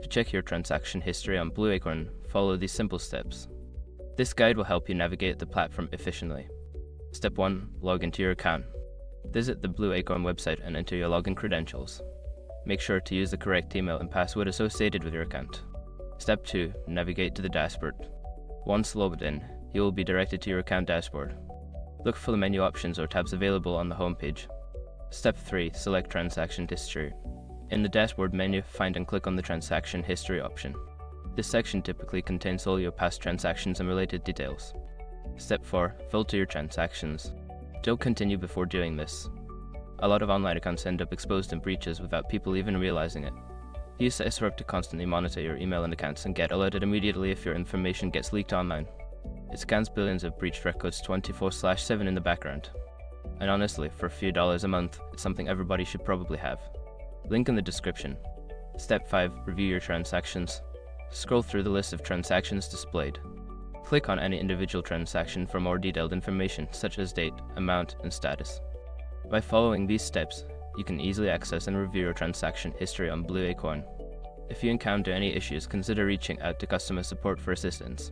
To check your transaction history on BlueAcorn, follow these simple steps. This guide will help you navigate the platform efficiently. Step 1. Log into your account. Visit the BlueAcorn website and enter your login credentials. Make sure to use the correct email and password associated with your account. Step 2. Navigate to the dashboard. Once logged in, you will be directed to your account dashboard. Look for the menu options or tabs available on the home page. Step 3. Select Transaction History. In the dashboard menu, find and click on the Transaction History option. This section typically contains all your past transactions and related details. Step 4. Filter your transactions. Don't continue before doing this. A lot of online accounts end up exposed in breaches without people even realizing it. Use SREP to constantly monitor your email and accounts and get alerted immediately if your information gets leaked online. It scans billions of breached records 24/7 in the background. And honestly, for a few dollars a month, it's something everybody should probably have. Link in the description. Step 5. Review your transactions. Scroll through the list of transactions displayed. Click on any individual transaction for more detailed information such as date, amount, and status. By following these steps, you can easily access and review your transaction history on BlueAcorn. If you encounter any issues, consider reaching out to customer support for assistance.